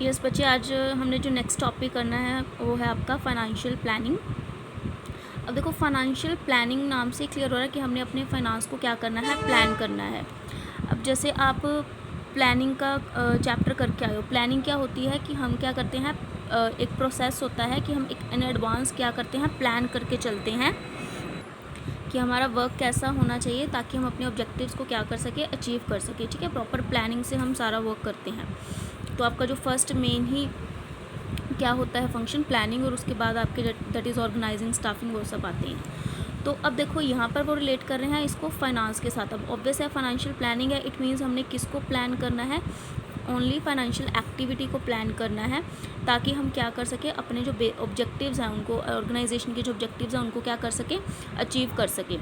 Yes बच्चे, आज हमने जो नेक्स्ट टॉपिक करना है वो है आपका फाइनेंशियल प्लानिंग। अब देखो, फाइनेंशियल प्लानिंग नाम से क्लियर हो रहा है कि हमने अपने फाइनेंस को क्या करना है, प्लान करना है। अब जैसे आप प्लानिंग का चैप्टर करके आए हो, प्लानिंग क्या होती है कि हम क्या करते हैं, एक प्रोसेस होता है कि हम एक इन एडवांस क्या करते हैं, प्लान करके चलते हैं कि हमारा वर्क कैसा होना चाहिए ताकि हम अपने ऑब्जेक्टिव्स को क्या कर सके, अचीव कर सके। ठीक है, प्रॉपर प्लानिंग से हम सारा वर्क करते हैं। तो आपका जो फर्स्ट मेन ही क्या होता है, फंक्शन प्लानिंग, और उसके बाद आपके दैट इज़ ऑर्गेनाइजिंग, स्टाफिंग, वो सब आते हैं। तो अब देखो यहाँ पर वो रिलेट कर रहे हैं इसको फाइनेंस के साथ। अब ऑब्वियस है फाइनेंशियल प्लानिंग है, इट मीन्स हमने किसको प्लान करना है, ओनली फाइनेंशियल एक्टिविटी को प्लान करना है ताकि हम क्या कर सके, अपने जो ऑब्जेक्टिव्स हैं उनको, ऑर्गेनाइजेशन के जो ऑब्जेक्टिव्स हैं उनको क्या कर सके, अचीव कर सके।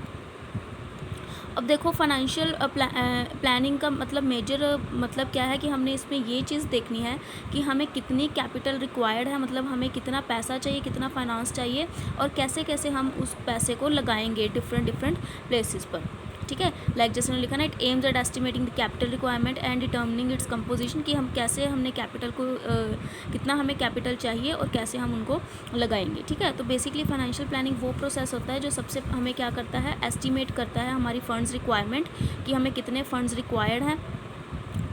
अब देखो, फाइनेंशियल प्लानिंग का मतलब मेजर मतलब क्या है कि हमने इसमें ये चीज़ देखनी है कि हमें कितनी कैपिटल रिक्वायर्ड है, मतलब हमें कितना पैसा चाहिए, कितना फाइनेंस चाहिए, और कैसे कैसे हम उस पैसे को लगाएंगे डिफरेंट प्लेसेस पर। ठीक है, लाइक जैसे लिखा ना, it aims at estimating the capital requirement and determining its composition, कि हम कैसे हमने कैपिटल को कितना हमें कैपिटल चाहिए और कैसे हम उनको लगाएंगे। ठीक है, तो बेसिकली फाइनेंशियल प्लानिंग वो प्रोसेस होता है जो सबसे हमें क्या करता है, एस्टिमेट करता है हमारी फंड्स रिक्वायरमेंट, कि हमें कितने फंड्स रिक्वायर्ड हैं।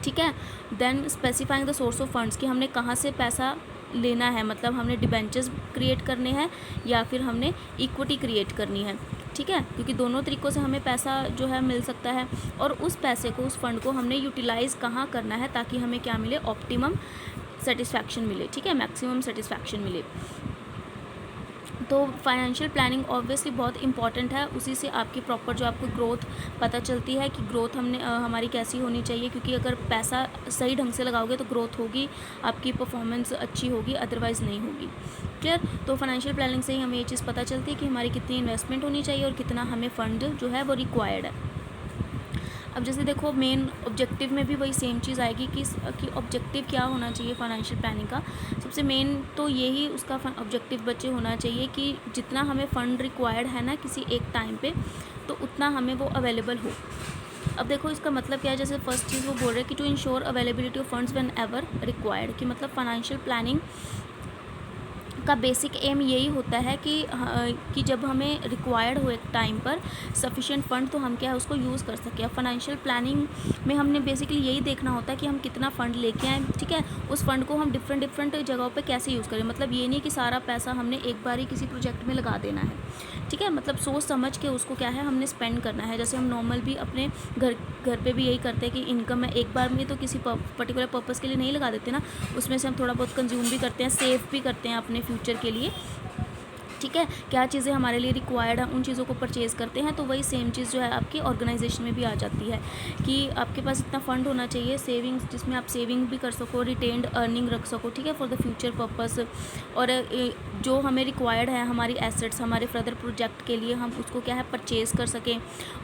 ठीक है, then specifying the source of funds, कि हमने कहाँ से पैसा लेना है, मतलब हमने डिबेंचर्स क्रिएट करने हैं या फिर हमने इक्विटी क्रिएट करनी है। ठीक है, क्योंकि दोनों तरीक़ों से हमें पैसा जो है मिल सकता है, और उस पैसे को, उस फंड को हमने यूटिलाइज़ कहाँ करना है ताकि हमें क्या मिले, ऑप्टिमम सेटिस्फैक्शन मिले। ठीक है, मैक्सिमम सेटिस्फैक्शन मिले। तो फाइनेंशियल प्लानिंग ऑब्वियसली बहुत इंपॉर्टेंट है, उसी से आपकी प्रॉपर जो आपको ग्रोथ पता चलती है कि ग्रोथ हमारी कैसी होनी चाहिए, क्योंकि अगर पैसा सही ढंग से लगाओगे तो ग्रोथ होगी, आपकी परफॉर्मेंस अच्छी होगी, अदरवाइज़ नहीं होगी। क्लियर? तो फाइनेंशियल प्लानिंग से ही हमें ये चीज़ पता चलती है कि हमारी कितनी इन्वेस्टमेंट होनी चाहिए और कितना हमें फ़ंड जो है वो रिक्वायर्ड है। अब जैसे देखो, मेन ऑब्जेक्टिव में भी वही सेम चीज़ आएगी कि ऑब्जेक्टिव क्या होना चाहिए फाइनेंशियल प्लानिंग का। सबसे मेन तो यही उसका ऑब्जेक्टिव बच्चे होना चाहिए कि जितना हमें फ़ंड रिक्वायर्ड है ना किसी एक टाइम पे, तो उतना हमें वो अवेलेबल हो। अब देखो, इसका मतलब क्या है, जैसे फर्स्ट चीज़ वो बोल रहे हैं कि to ensure availability of funds whenever required, कि मतलब फाइनेंशियल प्लानिंग का बेसिक एम यही होता है कि जब हमें रिक्वायर्ड हो एक टाइम पर सफिशिएंट फ़ंड, तो हम क्या है उसको यूज़ कर सकें। अब फाइनेंशियल प्लानिंग में हमने बेसिकली यही देखना होता है कि हम कितना फ़ंड लेके आएँ। ठीक है, उस फंड को हम डिफरेंट जगहों पे कैसे यूज़ करें, मतलब ये नहीं कि सारा पैसा हमने एक बार ही किसी प्रोजेक्ट में लगा देना है। ठीक है, मतलब सोच समझ के उसको क्या है हमने स्पेंड करना है। जैसे हम नॉर्मल भी अपने घर पे भी यही करते हैं कि इनकम है एक बार में तो किसी पर्टिकुलर पर्पज़ के लिए नहीं लगा देते ना, उसमें से हम थोड़ा बहुत कंज्यूम भी करते हैं, सेव भी करते हैं अपने फ्यूचर के लिए। ठीक है, क्या चीज़ें हमारे लिए रिक्वायर्ड हैं उन चीज़ों को परचेज़ करते हैं। तो वही सेम चीज़ जो है आपकी ऑर्गेनाइजेशन में भी आ जाती है कि आपके पास इतना फ़ंड होना चाहिए, सेविंग्स, जिसमें आप सेविंग भी कर सको, रिटेन्ड अर्निंग रख सको। ठीक है, फॉर द फ्यूचर पर्पस, और जो हमें रिक्वायर्ड है हमारी एसेट्स, हमारे फर्दर प्रोजेक्ट के लिए, हम उसको क्या है परचेज़ कर सकें,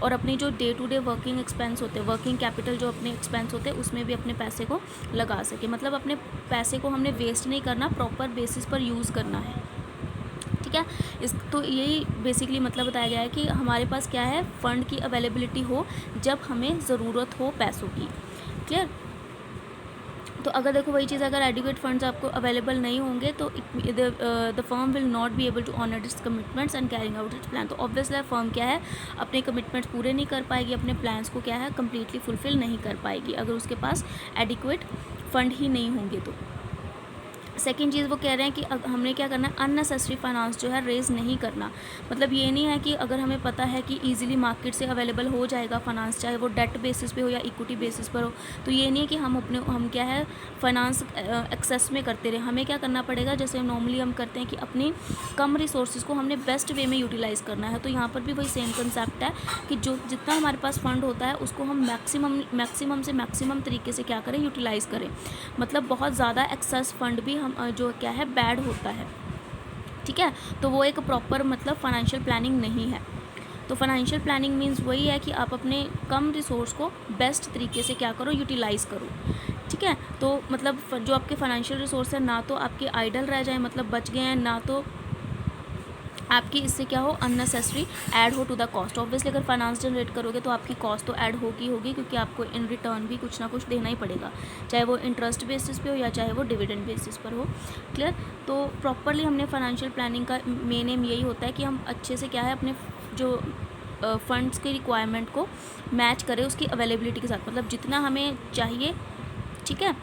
और अपनी जो day to day working expense होते हैं, वर्किंग कैपिटल जो अपने एक्सपेंस होते हैं, उसमें भी अपने पैसे को लगा सकें। मतलब अपने पैसे को हमने वेस्ट नहीं करना, प्रॉपर बेसिस पर यूज़ करना है। ठीक है, तो यही बेसिकली मतलब बताया गया है कि हमारे पास क्या है, फ़ंड की अवेलेबिलिटी हो जब हमें ज़रूरत हो पैसों की। क्लियर? तो अगर देखो वही चीज़, अगर एडिक्वेट फंड्स आपको अवेलेबल नहीं होंगे तो the firm will not be able to honour its commitments and carrying out its plan. तो ऑब्वियसली फर्म क्या है, अपने कमिटमेंट्स पूरे नहीं कर पाएगी, अपने प्लान्स को क्या है कम्प्लीटली फुलफ़िल नहीं कर पाएगी अगर उसके पास एडिक्वेट फ़ंड ही नहीं होंगे। तो सेकेंड चीज़ वो कह रहे हैं कि हमने क्या करना है, अननेसेसरी फाइनेंस जो है रेज़ नहीं करना। मतलब ये नहीं है कि अगर हमें पता है कि इजीली मार्केट से अवेलेबल हो जाएगा फाइनेंस, चाहे वो डेट बेसिस पे हो या इक्विटी बेसिस पर हो, तो ये नहीं है कि हम क्या है फाइनेंस एक्सेस में करते रहे। हमें क्या करना पड़ेगा, जैसे नॉर्मली हम करते हैं कि अपनी कम रिसोर्सेज को हमने बेस्ट वे में यूटिलाइज़ करना है। तो यहाँ पर भी वही सेम कंसेप्ट है कि जो जितना हमारे पास फ़ंड होता है उसको हम मैक्सिमम से मैक्सिमम तरीके से क्या करें, यूटिलाइज़ करें। मतलब बहुत ज़्यादा एक्सेस फंड भी हम जो क्या है बैड होता है। ठीक है, तो वो एक प्रॉपर मतलब फाइनेंशियल प्लानिंग नहीं है। तो फाइनेंशियल प्लानिंग मीन्स वही है कि आप अपने कम रिसोर्स को बेस्ट तरीके से क्या करो, यूटिलाइज़ करो। ठीक है, तो मतलब जो आपके फाइनेंशियल रिसोर्स है ना तो आपके आइडल रह जाए, मतलब बच गए हैं, ना तो आपकी इससे क्या हो, अननेसेसरी ऐड हो टू द कॉस्ट। ऑब्वियसली अगर फाइनेंस जनरेट करोगे तो आपकी कॉस्ट तो ऐड होगी क्योंकि आपको इन रिटर्न भी कुछ ना कुछ देना ही पड़ेगा, चाहे वो इंटरेस्ट बेसिस पे हो या चाहे वो डिविडेंड बेसिस पर हो। क्लियर। तो प्रॉपरली हमने फाइनेंशियल प्लानिंग का मेन एम यही होता है कि हम अच्छे से क्या है अपने जो फंड्स की रिक्वायरमेंट को मैच करें उसकी अवेलेबिलिटी के साथ, मतलब जितना हमें चाहिए, ठीक है,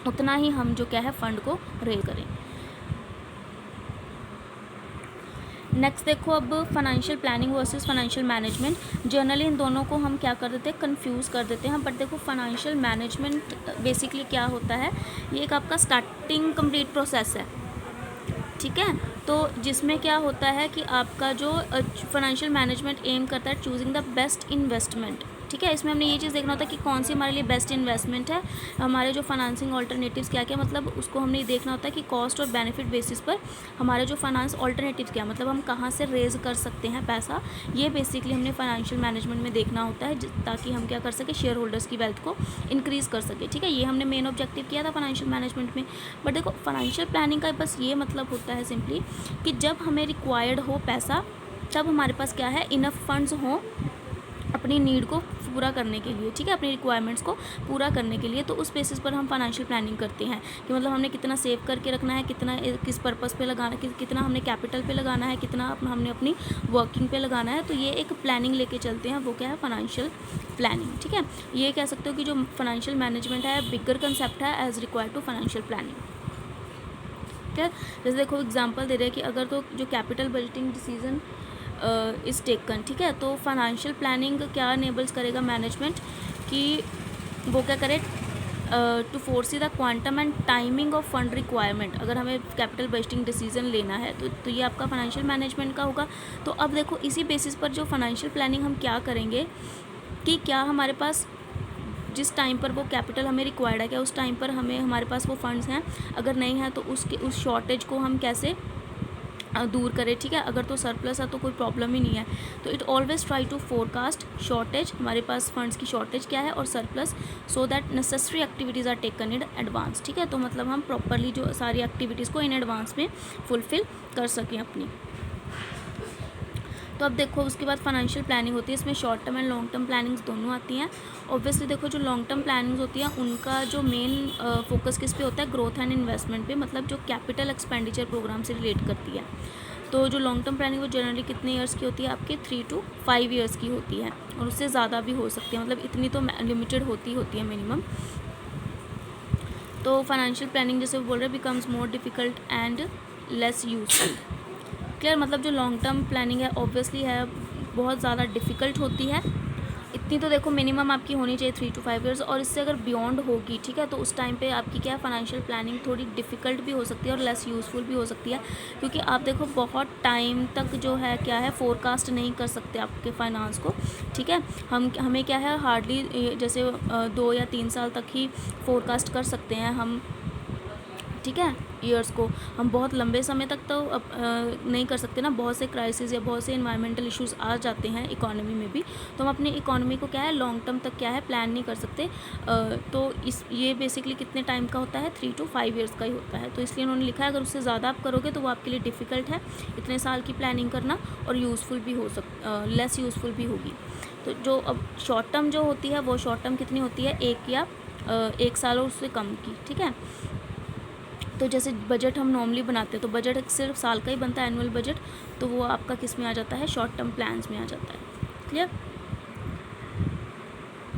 उतना ही हम जो क्या है फंड को रेज करें। नेक्स्ट देखो, अब financial planning versus financial management. Generally in दोनों को हम क्या कर देते हैं, कंफ्यूज कर देते हैं। बट देखो फाइनेंशियल मैनेजमेंट बेसिकली क्या होता है, ये एक आपका स्टार्टिंग कंप्लीट प्रोसेस है, ठीक है। तो जिसमें क्या होता है कि आपका जो फाइनेंशियल मैनेजमेंट एम करता है चूजिंग द बेस्ट इन्वेस्टमेंट, ठीक है। इसमें हमने ये चीज़ देखना होता है कि कौन सी हमारे लिए बेस्ट इन्वेस्टमेंट है, हमारे जो फाइनेंसिंग ऑल्टरनेटिव्स क्या क्या, मतलब उसको हमने ये देखना होता है कि कॉस्ट और बेनिफिट बेसिस पर हमारे जो फाइनेंस ऑल्टरनेटिव्स क्या, मतलब हम कहाँ से रेज कर सकते हैं पैसा। ये बेसिकली हमने फाइनेंशियल मैनेजमेंट में देखना होता है ताकि हम क्या कर सके, शेयर होल्डर्स की वेल्थ को इंक्रीज़ कर सके, ठीक है। ये हमने मेन ऑब्जेक्टिव किया था फाइनेंशियल मैनेजमेंट में। बट देखो फाइनेंशियल प्लानिंग का बस ये मतलब होता है सिंपली कि जब हमें रिक्वायर्ड हो पैसा, तब हमारे पास क्या है, इनफ फंड्स हों अपनी नीड को पूरा करने के लिए, ठीक है, अपनी रिक्वायरमेंट्स को पूरा करने के लिए। तो उस बेसिस पर हम फाइनेंशियल प्लानिंग करते हैं कि मतलब हमने कितना सेव करके रखना है, कितना किस पर्पस पे लगाना है, कितना हमने कैपिटल पे लगाना है, कितना हमने अपनी वर्किंग पे लगाना है। तो ये एक प्लानिंग लेके चलते हैं, वो क्या है, फाइनेंशियल प्लानिंग, ठीक है। ये कह सकते हो कि जो फाइनेंशियल मैनेजमेंट है बिगर कंसेप्ट है as required to financial planning, ठीक है। जैसे देखो एग्जाम्पल दे रहे हैं कि अगर तो जो capital budgeting decision is taken, ठीक है, तो फाइनेंशियल प्लानिंग क्या अनेबल्स करेगा मैनेजमेंट कि वो क्या करे, to foresee the quantum and timing of fund requirement. अगर हमें कैपिटल बजटिंग डिसीजन लेना है तो ये आपका फाइनेंशियल मैनेजमेंट का होगा। तो अब देखो इसी बेसिस पर जो फाइनेंशियल प्लानिंग हम क्या करेंगे कि क्या हमारे पास जिस टाइम पर वो कैपिटल हमें रिक्वायर्ड है, क्या उस टाइम पर हमें हमारे पास वो फंड्स हैं, अगर नहीं है तो उस शॉर्टेज को हम कैसे दूर करें, ठीक है। अगर तो सरप्लस है तो कोई प्रॉब्लम ही नहीं है। तो it always try to forecast shortage, हमारे पास फंड्स की शॉर्टेज क्या है, और surplus, so that necessary activities are taken in advance, ठीक है। तो मतलब हम प्रॉपरली जो सारी एक्टिविटीज़ को इन एडवांस में फुलफिल कर सकें अपनी। तो अब देखो उसके बाद फाइनेंशियल प्लानिंग होती है, इसमें short term and long term plannings दोनों आती हैं। ऑब्वियसली देखो जो लॉन्ग टर्म प्लानिंग्स होती हैं उनका जो मेन फोकस किस पे होता है, ग्रोथ एंड इन्वेस्टमेंट पे, मतलब जो कैपिटल एक्सपेंडिचर प्रोग्राम से रिलेट करती है। तो जो लॉन्ग टर्म प्लानिंग वो जनरली कितने ईयर्स की होती है, आपके 3 to 5 ईयर्स की होती है, और उससे ज़्यादा भी हो सकती है, मतलब इतनी तो लिमिटेड होती है मिनिमम। तो फाइनेंशियल प्लानिंग जैसे बोल रहे हैं becomes more difficult and less useful. Clear, मतलब जो लॉन्ग टर्म प्लानिंग है ऑब्वियसली है बहुत ज़्यादा डिफ़िकल्ट होती है। इतनी तो देखो मिनिमम आपकी होनी चाहिए 3 to 5 ईयर्स, और इससे अगर बियॉन्ड होगी, ठीक है, तो उस टाइम पे आपकी क्या है फाइनेंशियल प्लानिंग थोड़ी डिफ़िकल्ट भी हो सकती है और लेस यूज़फुल भी हो सकती है, क्योंकि आप देखो बहुत टाइम तक जो है क्या है फोरकास्ट नहीं कर सकते आपके फाइनेंस को, ठीक है। हमें क्या है हार्डली जैसे 2 या 3 साल तक ही फोरकास्ट कर सकते हैं हम, ठीक है। ईयर्स को हम बहुत लंबे समय तक तो नहीं कर सकते ना, बहुत से क्राइसिस या बहुत से इन्वायरमेंटल इश्यूज आ जाते हैं इकोनॉमी में भी, तो हम अपनी इकोनॉमी को क्या है लॉन्ग टर्म तक क्या है प्लान नहीं कर सकते। तो ये बेसिकली कितने टाइम का होता है, 3 to 5 ईयर्स का ही होता है। तो इसलिए उन्होंने लिखा है अगर उससे ज़्यादा आप करोगे तो वो आपके लिए डिफ़िकल्ट है इतने साल की प्लानिंग करना, और यूज़फुल भी हो लेस यूज़फुल भी होगी। तो जो अब शॉर्ट टर्म जो होती है वो शॉर्ट टर्म कितनी होती है, 1 साल और उससे कम की, ठीक है। तो जैसे बजट हम नॉर्मली बनाते हैं तो बजट सिर्फ साल का ही बनता है, एनुअल बजट, तो वो आपका किस में आ जाता है, शॉर्ट टर्म प्लान्स में आ जाता है। क्लियर।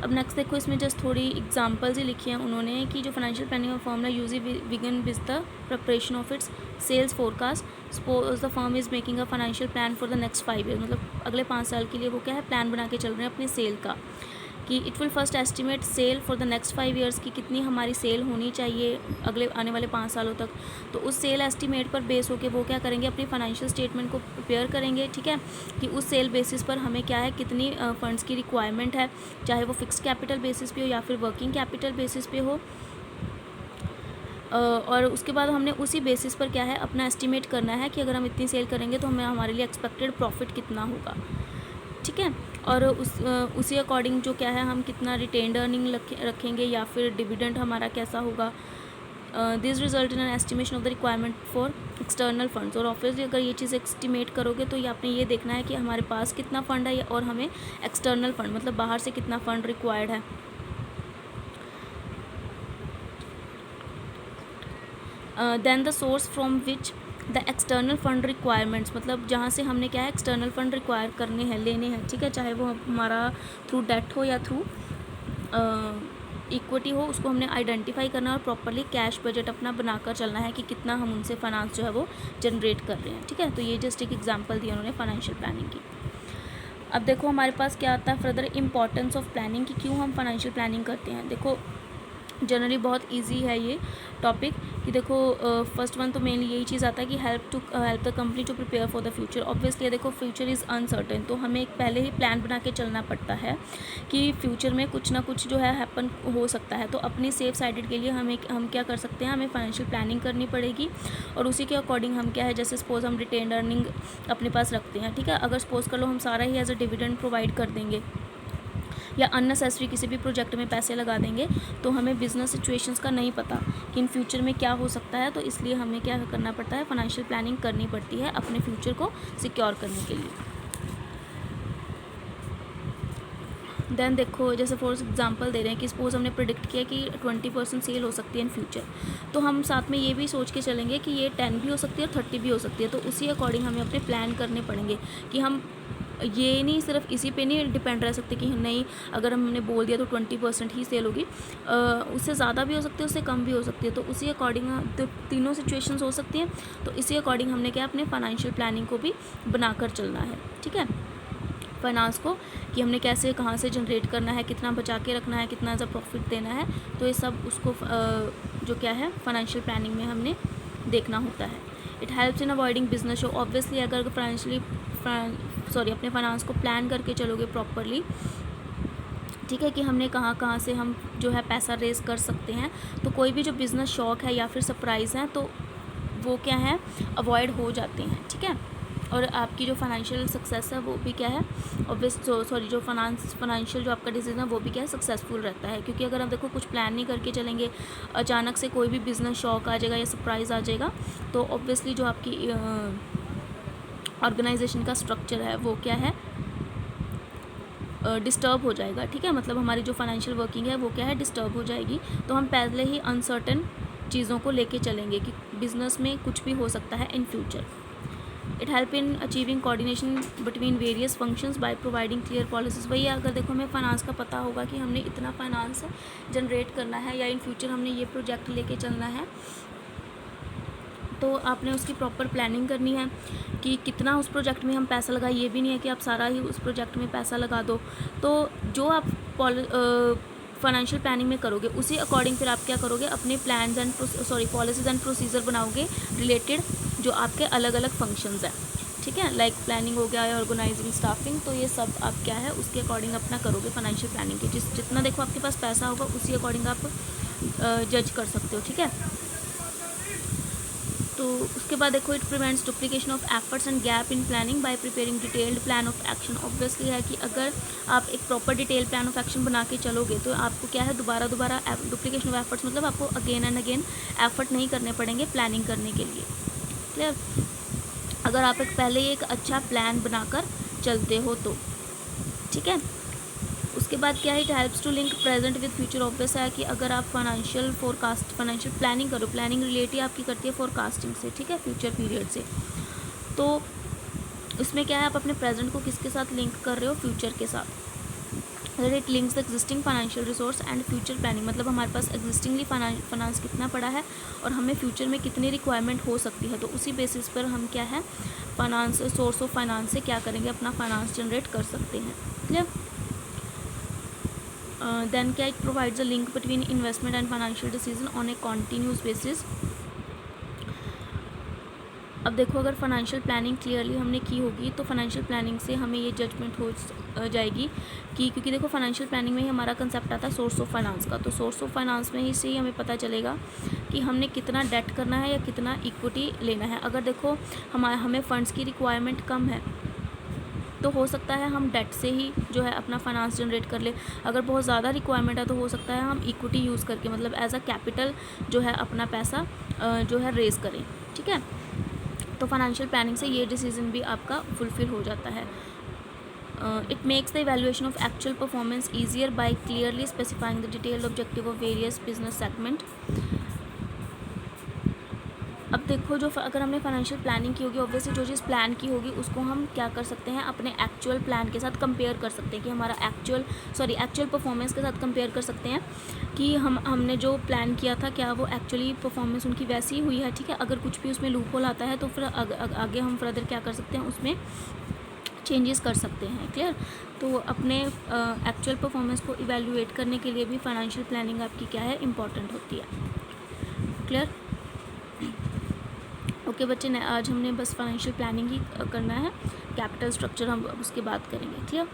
अब नेक्स्ट देखो इसमें जस्ट थोड़ी एग्जांपल्स ही लिखी हैं उन्होंने कि जो फाइनेंशियल प्लानिंग का formula usually begin with the preparation of its sales forecast. Suppose the firm is making a financial plan for the next 5 year, मतलब अगले 5 साल के लिए वो क्या है प्लान बना के चल रहे हैं अपने सेल का, कि it will first estimate sale for the next 5 years की कितनी हमारी सेल होनी चाहिए अगले आने वाले 5 सालों तक। तो उस सेल एस्टिमेट पर बेस होकर वो क्या करेंगे, अपनी फाइनेंशियल स्टेटमेंट को प्रिपेयर करेंगे, ठीक है, कि उस सेल बेसिस पर हमें क्या है कितनी फंड्स की रिक्वायरमेंट है, चाहे वो फिक्स्ड कैपिटल बेसिस पे हो या फिर वर्किंग कैपिटल बेसिस पे हो। और उसके बाद हमने उसी बेसिस पर क्या है अपना एस्टिमेट करना है कि अगर हम इतनी सेल करेंगे तो हमें हमारे लिए एक्सपेक्टेड प्रॉफिट कितना होगा, ठीक है। और उसी अकॉर्डिंग जो क्या है हम कितना रिटेन्ड अर्निंग रखेंगे या फिर डिविडेंड हमारा कैसा होगा, this result in an estimation of the requirement for external funds. और ऑब्वियसली अगर ये चीज़ एस्टिमेट करोगे तो ये आपने ये देखना है कि हमारे पास कितना फ़ंड है और हमें एक्सटर्नल फंड मतलब बाहर से कितना फ़ंड रिक्वायर्ड है। Then the source from which the external fund requirements, मतलब जहाँ से हमने क्या है एक्सटर्नल फंड रिक्वायर करने हैं, लेने हैं, ठीक है, चाहे वो हमारा थ्रू डेट हो या थ्रू इक्विटी हो, उसको हमने आइडेंटिफाई करना और प्रॉपरली कैश बजट अपना बनाकर चलना है कि कितना हम उनसे फाइनेंस जो है वो जनरेट कर रहे हैं, ठीक है। तो ये जस्ट एक एग्जांपल दिया उन्होंने फाइनेंशियल प्लानिंग की। अब देखो हमारे पास क्या आता है फर्दर इंपॉर्टेंस ऑफ प्लानिंग कि क्यों हम फाइनेंशियल प्लानिंग करते हैं। देखो जनरली बहुत इजी है ये टॉपिक कि देखो फर्स्ट वन तो मेनली यही चीज़ आता है कि help the company to prepare for the future. Obviously देखो फ्यूचर इज़ अनसर्टेन, तो हमें एक पहले ही प्लान बना के चलना पड़ता है कि फ्यूचर में कुछ ना कुछ जो है हैपन हो सकता है। तो अपनी सेफ साइडेड के लिए हम क्या कर सकते हैं, हमें फाइनेंशियल प्लानिंग करनी पड़ेगी और उसी के अकॉर्डिंग हम क्या है, जैसे सपोज हम रिटेन अर्निंग अपने पास रखते हैं, ठीक है, अगर सपोज कर लो हम सारा ही एज अ डिविडेंड प्रोवाइड कर देंगे या अननेसेसरी किसी भी प्रोजेक्ट में पैसे लगा देंगे तो हमें बिजनेस सिचुएशंस का नहीं पता कि इन फ्यूचर में क्या हो सकता है। तो इसलिए हमें क्या करना पड़ता है, फाइनेंशियल प्लानिंग करनी पड़ती है अपने फ्यूचर को सिक्योर करने के लिए। देन देखो जैसे फॉर एग्जांपल दे रहे हैं कि सपोज हमने प्रिडिक्ट किया कि 20% सेल हो सकती है इन फ्यूचर, तो हम साथ में ये भी सोच के चलेंगे कि ये 10 भी हो सकती है और 30 भी हो सकती है। तो उसी अकॉर्डिंग हमें अपने प्लान करने पड़ेंगे कि हम ये नहीं सिर्फ इसी पे नहीं डिपेंड रह सकते कि नहीं अगर हमने बोल दिया तो 20% ही सेल होगी, उससे ज़्यादा भी हो सकती है, उससे कम भी हो सकती है। तो उसी अकॉर्डिंग तो तीनों सिचुएशंस हो सकती हैं, तो इसी अकॉर्डिंग हमने क्या अपने फाइनेंशियल प्लानिंग को भी बनाकर चलना है, ठीक है, फाइनेंस को कि हमने कैसे कहाँ से जनरेट करना है, कितना बचा के रखना है, कितना ज़्यादा प्रॉफिट देना है। तो ये सब उसको जो क्या है फाइनेंशियल प्लानिंग में हमने देखना होता है। It helps in avoiding business show. Obviously अगर अपने फाइनेंस को प्लान करके चलोगे प्रॉपरली, ठीक है, कि हमने कहाँ कहाँ से हम जो है पैसा रेज कर सकते हैं, तो कोई भी जो बिज़नेस शॉक है या फिर सरप्राइज़ है तो वो क्या है अवॉइड हो जाते हैं, ठीक है। और आपकी जो फाइनेंशियल सक्सेस है वो भी क्या है जो फाइनेंशियल जो आपका डिसीजन है वो भी क्या है सक्सेसफुल रहता है। क्योंकि अगर हम देखो कुछ प्लान नहीं करके चलेंगे, अचानक से कोई भी बिज़नेस शॉक आ जाएगा या सरप्राइज़ आ जाएगा, तो ऑब्वियसली जो आपकी ऑर्गेनाइजेशन का स्ट्रक्चर है वो क्या है डिस्टर्ब हो जाएगा, ठीक है, मतलब हमारी जो फाइनेंशियल वर्किंग है वो क्या है डिस्टर्ब हो जाएगी। तो हम पहले ही अनसर्टेन चीज़ों को लेके चलेंगे कि बिज़नेस में कुछ भी हो सकता है in future. It help in achieving coordination between various functions by providing clear policies. वही अगर देखो हमें फाइनेंस का पता होगा कि हमने इतना फाइनेंस जनरेट करना है या इन फ्यूचर हमने ये प्रोजेक्ट लेके चलना है, तो आपने उसकी प्रॉपर प्लानिंग करनी है कि कितना उस प्रोजेक्ट में हम पैसा लगाए। ये भी नहीं है कि आप सारा ही उस प्रोजेक्ट में पैसा लगा दो। तो जो आप फाइनेंशियल प्लानिंग में करोगे उसी अकॉर्डिंग फिर आप क्या करोगे, अपने plans and policies and procedure बनाओगे रिलेटेड जो आपके अलग अलग फंक्शंस हैं, ठीक है, लाइक प्लानिंग हो गया या ऑर्गेनाइजिंग स्टाफिंग। तो ये सब आप क्या है उसके अकॉर्डिंग अपना करोगे फाइनेंशियल प्लानिंग के। जितना देखो आपके पास पैसा होगा उसी अकॉर्डिंग आप जज कर सकते हो, ठीक है। तो उसके बाद देखो it prevents duplication of efforts and gap in planning bye preparing detailed plan of action. Obviously है कि अगर आप एक proper detail plan of action बना के चलोगे तो आपको क्या है दोबारा डुप्लीकेशन ऑफ एफर्ट्स मतलब आपको अगेन एंड अगेन एफर्ट नहीं करने पड़ेंगे प्लानिंग करने के लिए, क्लियर। अगर आप पहले ही एक अच्छा प्लान बनाकर चलते हो तो, ठीक है। उसके बाद क्या है, it helps to link present with future. Obvious है कि अगर आप फाइनेंशियल प्लानिंग करो, प्लानिंग रिलेटेड आपकी करती है फोरकास्टिंग से, ठीक है, फ्यूचर पीरियड से। तो इसमें क्या है आप अपने प्रेजेंट को किसके साथ लिंक कर रहे हो, फ्यूचर के साथ। It links the existing financial resource and future planning, मतलब हमारे पास एग्जिस्टिंगली फाइनेंस कितना पड़ा है और हमें फ्यूचर में कितनी रिक्वायरमेंट हो सकती है। तो उसी बेसिस पर हम क्या है सोर्स ऑफ फाइनेंस से क्या करेंगे, अपना फाइनेंस जनरेट कर सकते हैं, क्लियर। देन क्या, it provides a link between investment and financial decision on A continuous basis. अब देखो अगर फाइनेंशियल प्लानिंग क्लियरली हमने की होगी तो फाइनेंशियल प्लानिंग से हमें ये जजमेंट हो जाएगी कि क्योंकि देखो फाइनेंशियल प्लानिंग में ही हमारा कंसेप्ट आता है सोर्स ऑफ फाइनेंस का। तो सोर्स ऑफ फाइनेंस में ही से ही हमें पता चलेगा कि हमने कितना डेट करना है या कितना इक्विटी लेना है। अगर देखो हमें फ़ंड्स की रिक्वायरमेंट कम है तो हो सकता है हम डेट से ही जो है अपना फाइनेंस जनरेट कर ले। अगर बहुत ज़्यादा रिक्वायरमेंट है तो हो सकता है हम इक्विटी यूज़ करके, मतलब एज अ कैपिटल जो है अपना पैसा जो है रेज़ करें। ठीक है, तो फाइनेंशियल प्लानिंग से ये डिसीजन भी आपका फुलफिल हो जाता है। It makes the evaluation of actual performance easier by clearly specifying the detailed objective of various business segment. अब देखो, जो अगर हमने फाइनेंशियल प्लानिंग की होगी, ऑब्वियसली जो चीज़ प्लान की होगी उसको हम क्या कर सकते हैं, अपने एक्चुअल प्लान के साथ कंपेयर कर सकते हैं कि हमारा एक्चुअल परफॉर्मेंस के साथ कंपेयर कर सकते हैं कि हमने जो प्लान किया था क्या वो एक्चुअली परफॉर्मेंस उनकी वैसी ही हुई है। ठीक है, अगर कुछ भी उसमें लूप होल आता है तो फिर आगे हम फर्दर क्या कर सकते हैं, उसमें चेंजेस कर सकते हैं। क्लियर, तो अपने एक्चुअल परफॉर्मेंस को इवैल्यूएट करने के लिए भी फाइनेंशियल प्लानिंग आपकी क्या है, इम्पॉर्टेंट होती है। क्लियर, ओके बच्चे, आज हमने बस फाइनेंशियल प्लानिंग ही करना है, कैपिटल स्ट्रक्चर हम उसकी बात करेंगे। क्लियर।